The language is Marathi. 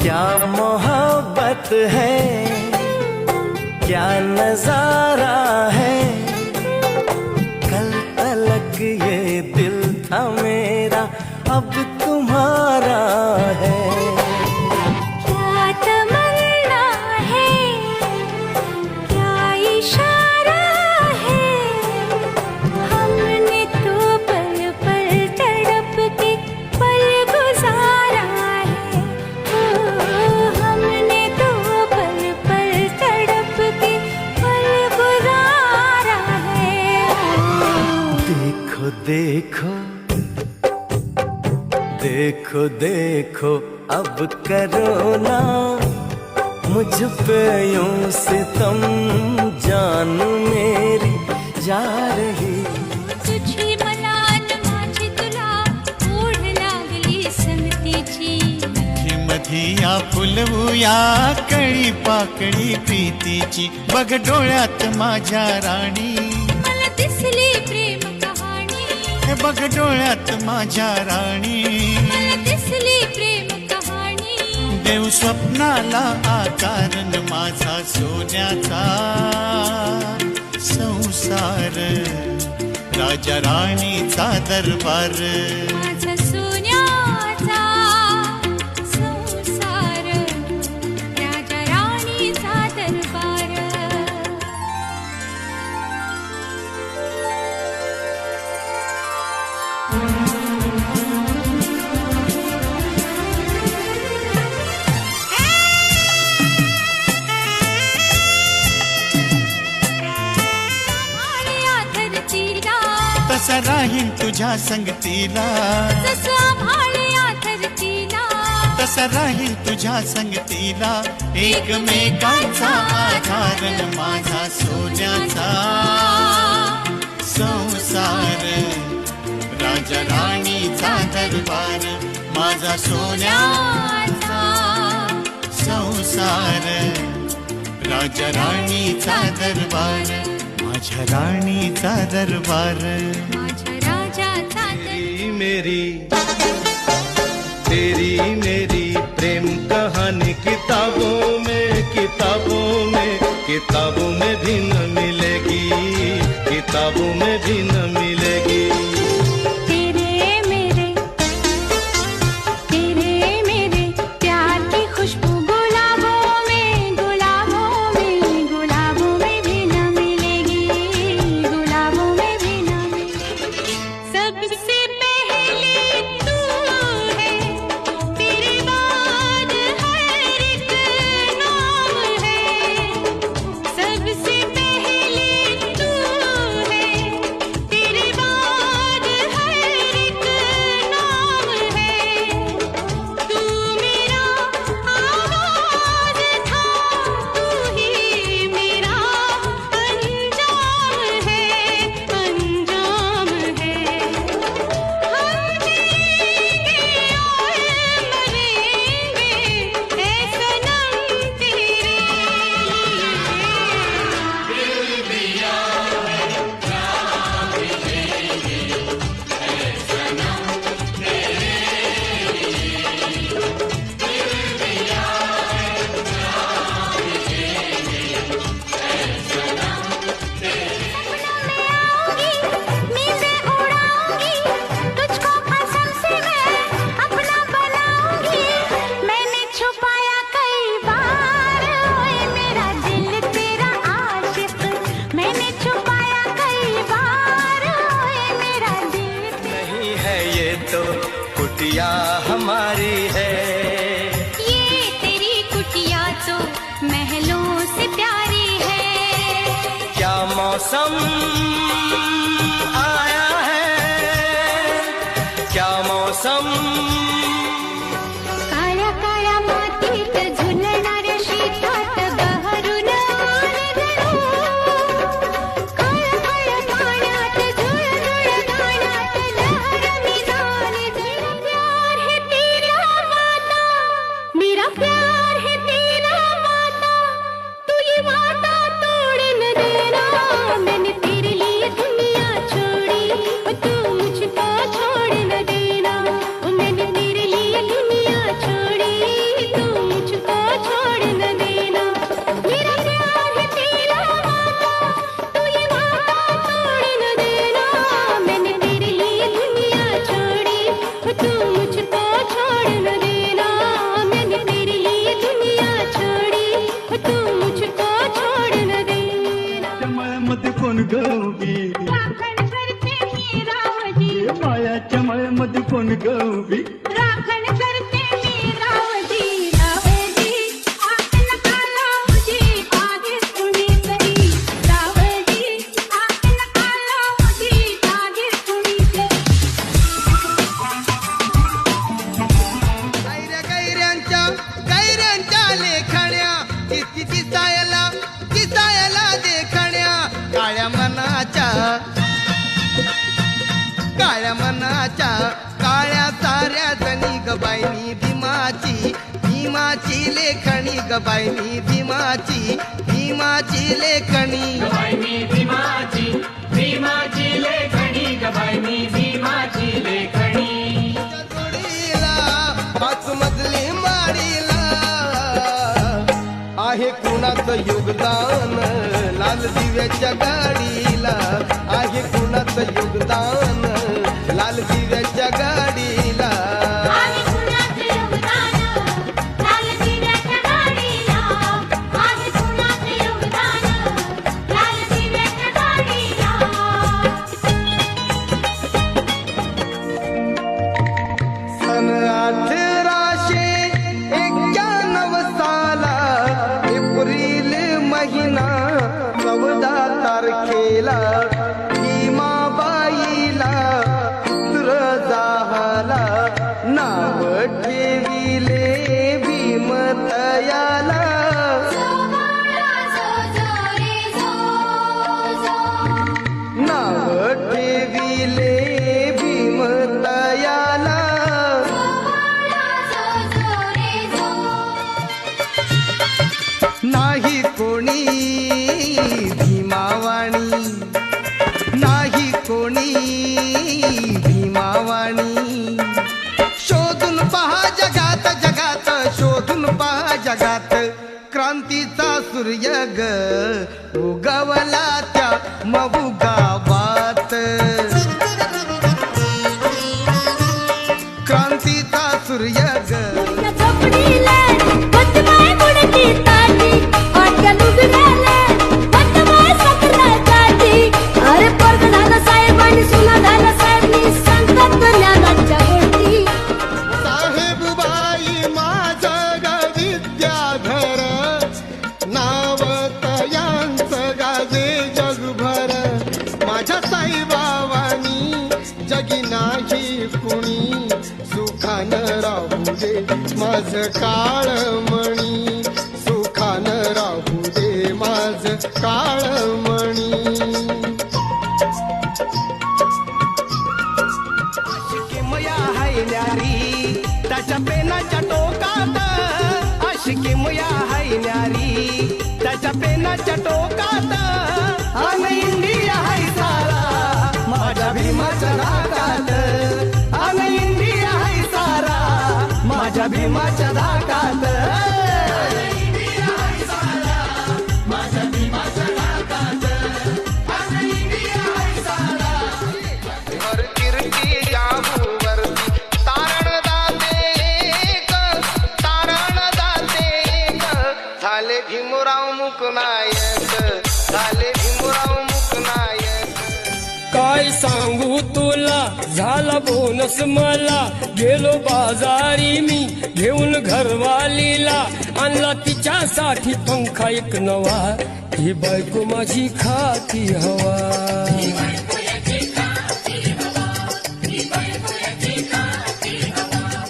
क्या मोहब्बत है, क्या नजारा है। कल तलक ये दिल था मेरा, अब तुम्हारा है। क्या तमन्ना है, क्या इशारा है। हमने तो पल पल तड़प के पल गुजारा है। हमने तो पल पल तड़प के पल गुजारा है। देखो देखो देखो देखो अब करो ना मुझ पे यूं सितम, जान मेरी जा रही। तुझी मलाल माझी तुला ओढ लागली संगतीची। मधी मधिया फुलवूया कळी पाकळी प्रीतीची, बघ डोळ्यात माझ्या राणी मला दिसली प्रेम कहाणी। हे बघ डोळ्यात माझ्या राणी, मला दिसली प्रेम कहाणी। देव स्वप्नाला आकार न माझा सोन्याचा संसार, राजा राणीचा दरबार। माझा सोन्याचा संसार, राजा राणीचा दरबार। तसा राहीन तुझ्या संगतीला, जसं आभाळ्या धरतीला, तसा राहीन तुझ्या संगतीला। एकमेकांचा आधार न माझा सोन्याचा संसार, राजा राणीचा दरबार। माझा सोन्याचा संसार, राजा राणीचा दरबार, माझ्या राणीचा दरबार। माझ्या राजाचा तेरी मेरी तेरी मेरी प्रेम कहानी किताबों में भी न मिलेगी, किताबों में भी न मिलेगी। तेरे मेरे प्यार की खुशबू गुलाबों में, गुलाबों में, गुलाबों में भी न मिलेगी, गुलाबों में भी न मिलेगी। सबसे पहले तू है, तेरे बाद हर एक नाम है। सबसे पहले तू है, तेरे बाद हर एक नाम है। तू मेरा आगाज़ था, तू ही मेरा अंजाम है, अंजाम है। हम जिएंगे और मरेंगे ऐ सनम तेरे लिए। नींदें उड़ाऊंगी, तुझको कसम से मैं अपना बनाऊंगी। मैंने छुपाया कई बार ओए मेरा दिल तेरा आशिक। मैंने छुपाया कई बार ओए मेरा दिल। नहीं है ये तो कुटिया हमारी है, ये तेरी कुटिया तो महलों से प्यारी है। क्या मौसम आया है, क्या मौसम। काळ्या काळ्या मातीत झुलणार शेतात बहरून आलं जणू। काळ्या काळ्या पाण्यात झुळ झुळ गाण्यात लहर मी जाणे। मेरा प्यार है तेरा वादा, मेरा प्यार है तेरा वादा। तू ये वादा तोड़ न देना। मैंने तेरे लिए दुनिया छोड़ी, तू मुझको छोड़ न देना। मैंने तेरे काळ्याच्या मळ्यामध्ये कोण ग उभी राखण करते मी रावजी रावजी आपला कालावधी आधीच कुणीतरी रावजी आपला कालावधी आधीच कुणीतरी कैऱ्यांच्या लेखण्या किती दिसायला देखण्या काळ्या मनाच्या काळ्या साऱ्या जणी गबाईनी भीमाची लेखणी गबाईनी भीमाची लेखणी जोडीला पाच मजली माडीला आहे कुणाचं योगदान लाल दिव्याच्या गाडीला आहे कुणाचं योगदान लाल दिव्याच्या गाडीला आहे कुणाचं योगदान लाल दिव्याच्या गाडीला आहे कुणाचं योगदान लाल दिव्याच्या गाडीला सन 1891 साला एप्रिल महिना 14 तारखेला भीमाबाईला पुत्र झाला नाव ठेविले भीमतयाला नाव ठेविले भीमतयाला नाही कोणी भीमावाणी नाही कोणी भीमावाणी शोधून पहा जगात शोधून पहा जगात क्रांतीचा सूर्य ग उगवला त्या मऊ गावात क्रांतीचा सूर्य ग साहेबबाई माझं ग विद्याधर नाव तयांचं गाजे जगभर माझ्या साईबाबांनी जगी नाही कुणी सुखानं राहू दे माझं काळमणी सुखानं राहू दे माझं काळमणी किमया हाय न्यारी त्याच्या पेनाच्या टोकात अशिकिमया हाय न्यारी त्याच्या पेनाच्या टोकात अन इंडिया हाय सारा माझ्या भीमाच्या धाकात अन इंडिया हाय सारा माझ्या भीमाच्या धाकात वर किरकी जाऊवरती तारण दाते एक झाले भीमराव मुकनायक झाले भीमराव मुकनायक काय सांगू तुला झाला बोनस मला गेलो बाजारी मी घेऊन घरवालीला आणला तिच्यासाठी पंखा एक नवा ही बायको माझी खाती हवा